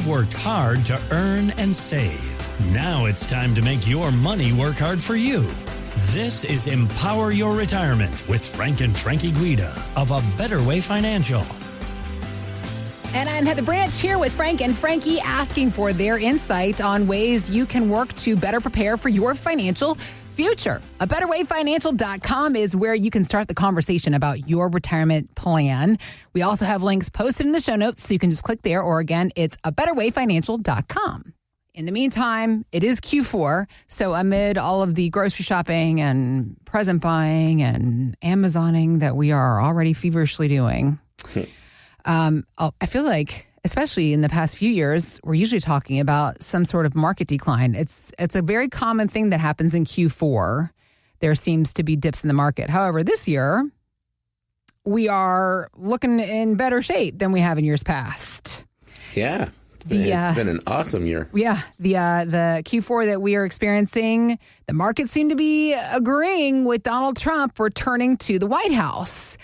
You've worked hard to earn and save. Now it's time to make your money work hard for you. This is Empower Your Retirement with Frank and Frankie Guida of A Better Way Financial. And I'm Heather Branch here with Frank and Frankie, asking for their insight on ways you can work to better prepare for your financial future. ABetterWayFinancial.com is where you can start the conversation about your retirement plan. We also have links posted in the show notes, so you can just click there, or again, it's ABetterWayFinancial.com. In the meantime, it is Q4, so amid all of the grocery shopping and present buying and Amazoning that we are already feverishly doing, I feel like, especially in the past few years, we're usually talking about some sort of market decline. It's a very common thing that happens in Q4. There seems to be dips in the market. However, this year, we are looking in better shape than we have in years past. Yeah. It's been an awesome year. Yeah. The Q4 that we are experiencing, the markets seem to be agreeing with Donald Trump returning to the White House.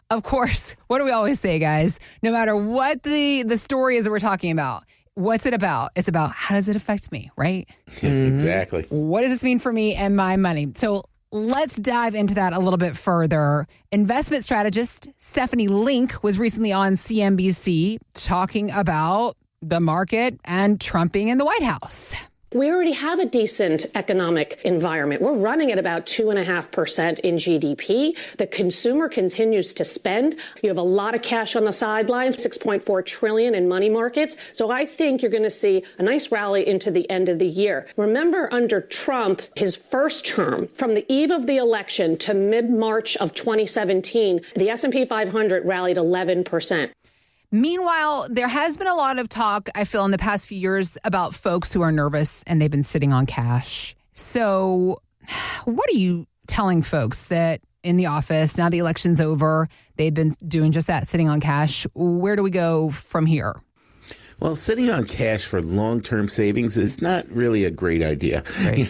Of course, what do we always say, guys? No matter what the story is that we're talking about, what's it about? It's about how does it affect me, right? Exactly. What does this mean for me and my money? So let's dive into that a little bit further. Investment strategist Stephanie Link was recently on CNBC talking about the market and Trumping in the White House. We already have a decent economic environment. We're running at about 2.5% in GDP. The consumer continues to spend. You have a lot of cash on the sidelines, $6.4 trillion in money markets. So I think you're going to see a nice rally into the end of the year. Remember, under Trump, his first term, from the eve of the election to mid-March of 2017, the S&P 500 rallied 11%. Meanwhile, there has been a lot of talk, I feel, in the past few years about folks who are nervous and they've been sitting on cash. So what are you telling folks that in the office, now the election's over, they've been doing just that, sitting on cash? Where do we go from here? Well, sitting on cash for long-term savings is not really a great idea. Right.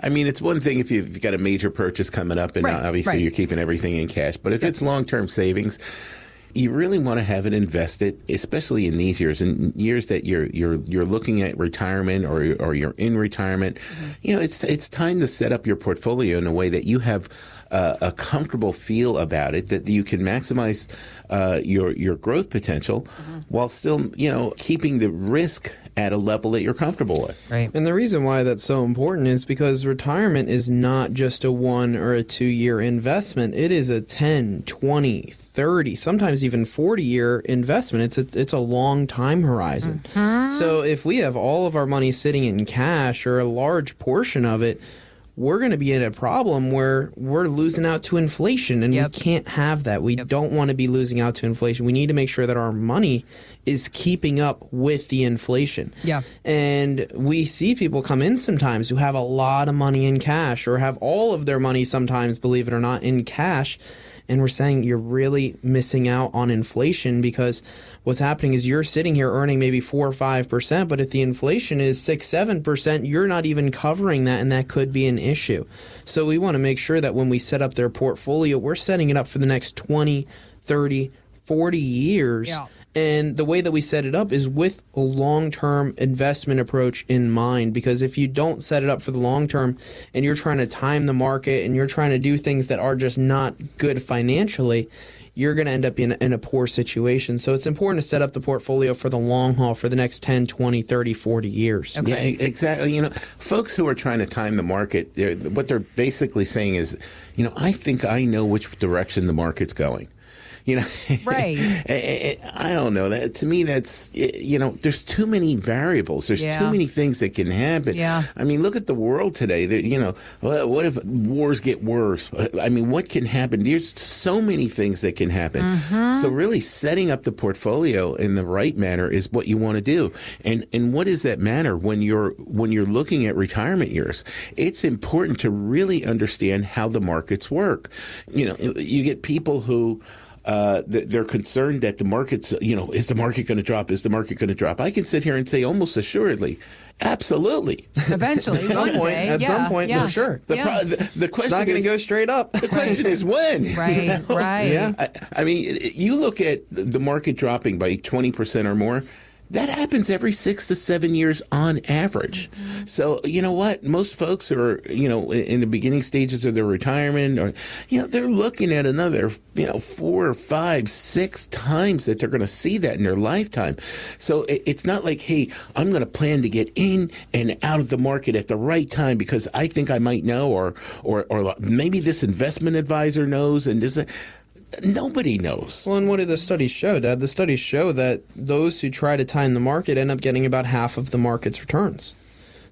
I mean, it's one thing if you've got a major purchase coming up and obviously you're keeping everything in cash. But if it's long-term savings, you really want to have it invested, especially in these years, in years that you're looking at retirement or you're in retirement. You know, it's time to set up your portfolio in a way that you have a comfortable feel about it, that you can maximize your growth potential while still, keeping the risk at a level that you're comfortable with. Right. And the reason why that's so important is because retirement is not just a 1 or a 2 year investment. It is a 10, 20, 30, sometimes even 40-year investment. It's a long time horizon. So if we have all of our money sitting in cash or a large portion of it, we're going to be in a problem where we're losing out to inflation, and we can't have that. We don't want to be losing out to inflation. We need to make sure that our money is keeping up with the inflation. Yeah. And we see people come in sometimes who have a lot of money in cash or have all of their money sometimes, believe it or not, in cash. And we're saying you're really missing out on inflation, because what's happening is you're sitting here earning maybe 4 or 5%, but if the inflation is 6, 7%, you're not even covering that, and that could be an issue. So we want to make sure that when we set up their portfolio, we're setting it up for the next 20, 30, 40 years. Yeah. And the way that we set it up is with a long-term investment approach in mind, because if you don't set it up for the long term and you're trying to time the market and you're trying to do things that are just not good financially, you're going to end up in a poor situation. So it's important to set up the portfolio for the long haul, for the next 10, 20, 30, 40 years. Okay. Yeah, exactly. Folks who are trying to time the market, what they're basically saying is, I think I know which direction the market's going. Right. I don't know. That to me, that's there's too many variables. There's too many things that can happen. Yeah. I mean, look at the world today. What if wars get worse? I mean, what can happen? There's so many things that can happen. So really, setting up the portfolio in the right manner is what you want to do. And what does that matter when you're looking at retirement years? It's important to really understand how the markets work. You get people who they're concerned that the market's, is the market going to drop? Is the market going to drop? I can sit here and say almost assuredly, absolutely. Eventually, at some point, for sure. The question it's not going to go straight up. The question is when. Right, right. Yeah. I mean, you look at the market dropping by 20% or more. That happens every 6 to 7 years on average. So, you know what? Most folks are, in the beginning stages of their retirement, or, they're looking at another, 4, 5, 6 times that they're going to see that in their lifetime. So it's not like, hey, I'm going to plan to get in and out of the market at the right time because I think I might know, or maybe this investment advisor knows, and this. Nobody knows. Well, and what do the studies show, Dad? The studies show that those who try to time the market end up getting about half of the market's returns.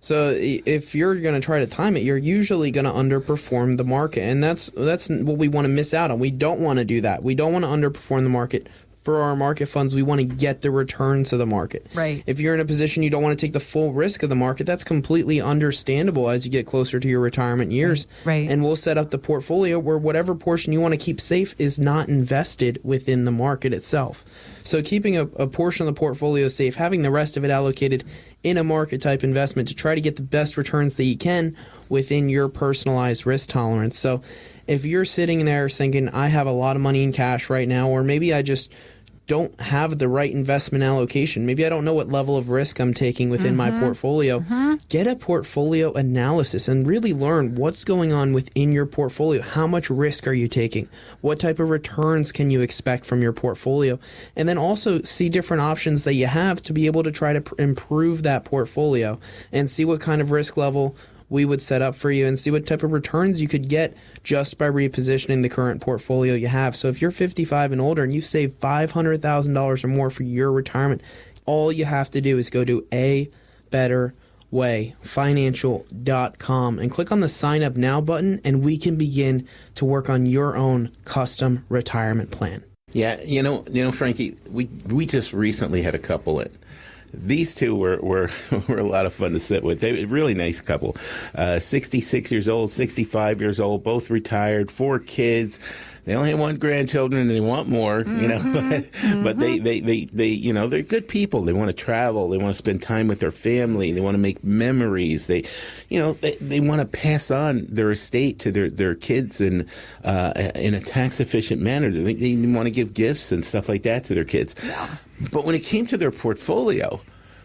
So if you're going to try to time it, you're usually going to underperform the market. And that's what we want to miss out on. We don't want to do that. We don't want to underperform the market. For our market funds, we want to get the returns of the market. Right. If you're in a position you don't want to take the full risk of the market, that's completely understandable as you get closer to your retirement years. Right. And we'll set up the portfolio where whatever portion you want to keep safe is not invested within the market itself. So keeping a portion of the portfolio safe, having the rest of it allocated in a market type investment to try to get the best returns that you can within your personalized risk tolerance. So if you're sitting there thinking, I have a lot of money in cash right now, or maybe I just don't have the right investment allocation, maybe I don't know what level of risk I'm taking within my portfolio, get a portfolio analysis and really learn what's going on within your portfolio. How much risk are you taking? What type of returns can you expect from your portfolio? And then also see different options that you have to be able to try to improve that portfolio and see what kind of risk level we would set up for you and see what type of returns you could get just by repositioning the current portfolio you have. So if you're 55 and older and you save $500,000 or more for your retirement, all you have to do is go to abetterwayfinancial.com and click on the sign up now button, and we can begin to work on your own custom retirement plan. Yeah, Frankie, we just recently had a couple in. These two were a lot of fun to sit with. They were a really nice couple. 66 years old, 65 years old, both retired, 4 kids. They only have 1 grandchildren and they want more, but they they're good people. They want to travel. They want to spend time with their family. They want to make memories. They want to pass on their estate to their kids in a tax efficient manner. They want to give gifts and stuff like that to their kids. Yeah. But when it came to their portfolio,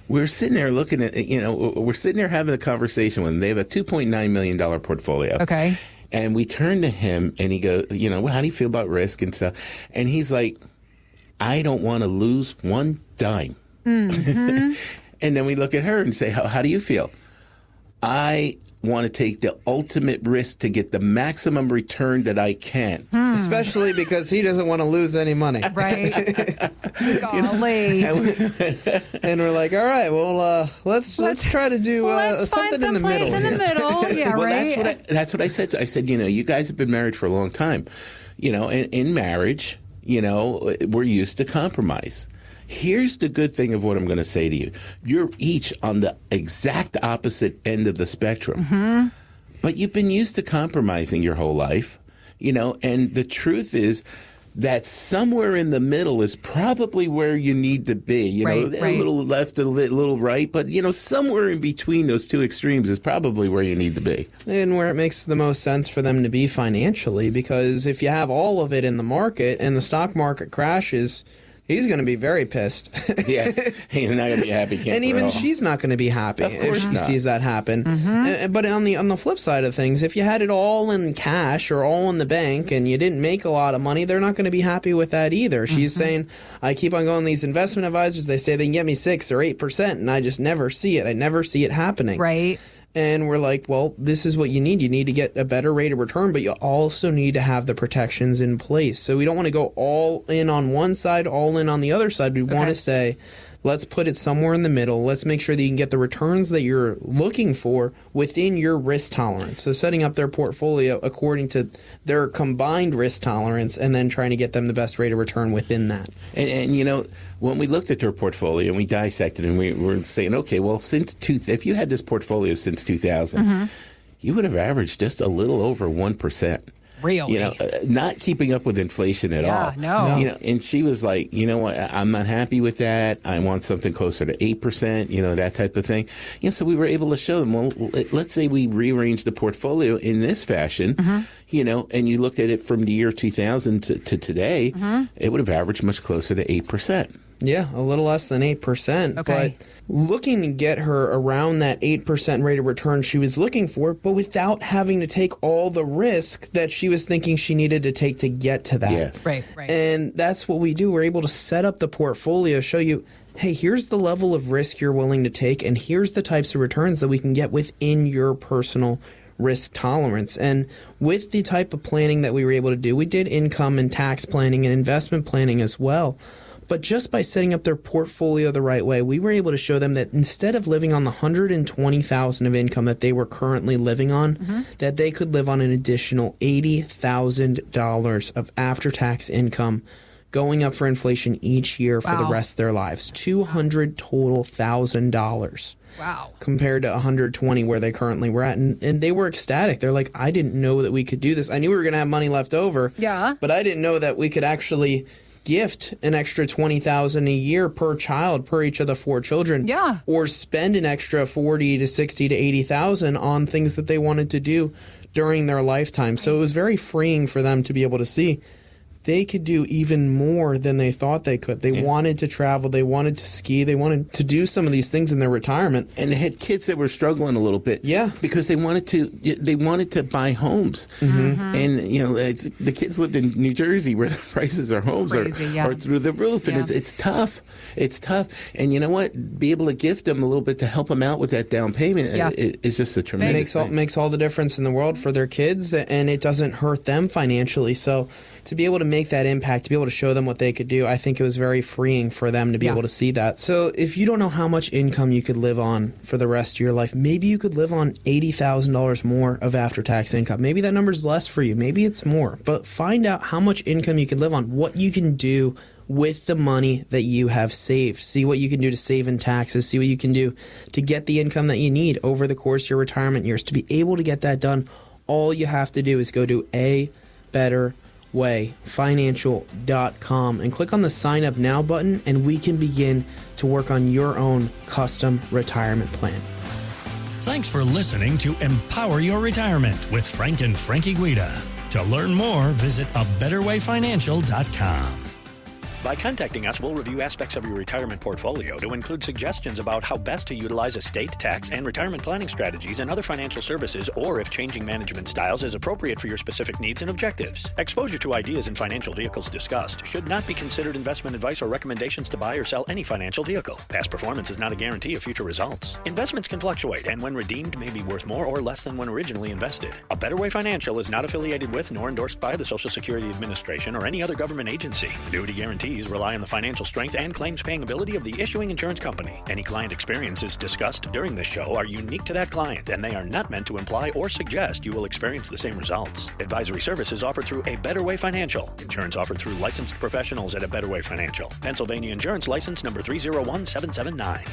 we were sitting there looking at, we're sitting there having a conversation with them. They have a $2.9 million portfolio. Okay. And we turned to him and he goes, well, how do you feel about risk and stuff? And he's like, I don't want to lose one dime. Mm-hmm. And then we look at her and say, how do you feel? I want to take the ultimate risk to get the maximum return that I can. Especially because he doesn't want to lose any money. Right. Golly. And we're like, all right, well, let's try to do something in the middle. In the middle. Yeah, well, right. That's what I said. I said, you guys have been married for a long time. In marriage, we're used to compromise. Here's the good thing of what I'm going to say to you. You're each on the exact opposite end of the spectrum. But you've been used to compromising your whole life, and the truth is that somewhere in the middle is probably where you need to be, right. A little left, a little right, but, somewhere in between those two extremes is probably where you need to be. And where it makes the most sense for them to be financially, because if you have all of it in the market and the stock market crashes, he's going to be very pissed. Yes, he's not going to be happy. And even she's not going to be happy if she sees that happen. But on the flip side of things, if you had it all in cash or all in the bank and you didn't make a lot of money, they're not going to be happy with that either. She's saying, I keep on going to these investment advisors. They say they can get me 6 or 8%, and I just never see it. I never see it happening. Right. And we're like, well, this is what you need. You need to get a better rate of return, but you also need to have the protections in place. So we don't want to go all in on one side, all in on the other side. We want to say, let's put it somewhere in the middle. Let's make sure that you can get the returns that you're looking for within your risk tolerance. So setting up their portfolio according to their combined risk tolerance and then trying to get them the best rate of return within that. And when we looked at their portfolio and we dissected and we were saying, okay, well, if you had this portfolio since 2000, you would have averaged just a little over 1%. Really? Not keeping up with inflation at all. No. And she was like, you know what, I'm not happy with that. I want something closer to 8%, that type of thing. So we were able to show them, well, let's say we rearranged the portfolio in this fashion, and you looked at it from the year 2000 to today, it would have averaged much closer to 8%. Yeah, a little less than 8%. Okay. But looking to get her around that 8% rate of return she was looking for, but without having to take all the risk that she was thinking she needed to take to get to that. Yes. Right. And that's what we do. We're able to set up the portfolio, show you, hey, here's the level of risk you're willing to take, and here's the types of returns that we can get within your personal risk tolerance. And with the type of planning that we were able to do, we did income and tax planning and investment planning as well. But just by setting up their portfolio the right way, we were able to show them that instead of living on the $120,000 of income that they were currently living on, that they could live on an additional $80,000 of after-tax income, going up for inflation each year for the rest of their lives. $200,000 total. Wow. Compared to 120 where they currently were at. And they were ecstatic. They're like, I didn't know that we could do this. I knew we were going to have money left over. Yeah. But I didn't know that we could actually gift an extra $20,000 a year per child, per each of the 4 children. Yeah. Or spend an extra $40,000 to $60,000 to $80,000 on things that they wanted to do during their lifetime. So it was very freeing for them to be able to see they could do even more than they thought they could. They wanted to travel. They wanted to ski. They wanted to do some of these things in their retirement. And they had kids that were struggling a little bit. Yeah. Because they wanted to buy homes. And, the kids lived in New Jersey where the prices of homes are through the roof. And it's tough. It's tough. And you know what? Be able to gift them a little bit to help them out with that down payment is just a tremendous thing. Makes all the difference in the world for their kids, and it doesn't hurt them financially. So to be able to make that impact, to be able to show them what they could do, I think it was very freeing for them to be able to see that. So if you don't know how much income you could live on for the rest of your life, maybe you could live on $80,000 more of after-tax income. Maybe that number's less for you. Maybe it's more. But find out how much income you can live on, what you can do with the money that you have saved. See what you can do to save in taxes. See what you can do to get the income that you need over the course of your retirement years. To be able to get that done, all you have to do is go to abetterwayfinancial.com and click on the Sign Up Now button, and we can begin to work on your own custom retirement plan. Thanks for listening to Empower Your Retirement with Frank and Frankie Guida. To learn more, visit abetterwayfinancial.com. By contacting us, we'll review aspects of your retirement portfolio to include suggestions about how best to utilize estate, tax, and retirement planning strategies and other financial services, or if changing management styles is appropriate for your specific needs and objectives. Exposure to ideas and financial vehicles discussed should not be considered investment advice or recommendations to buy or sell any financial vehicle. Past performance is not a guarantee of future results. Investments can fluctuate, and when redeemed may be worth more or less than when originally invested. A Better Way Financial is not affiliated with nor endorsed by the Social Security Administration or any other government agency. Annuity guarantees rely on the financial strength and claims paying ability of the issuing insurance company. Any client experiences discussed during this show are unique to that client, and they are not meant to imply or suggest you will experience the same results. Advisory services offered through A Better Way Financial. Insurance offered through licensed professionals at A Better Way Financial. Pennsylvania Insurance License number 301779.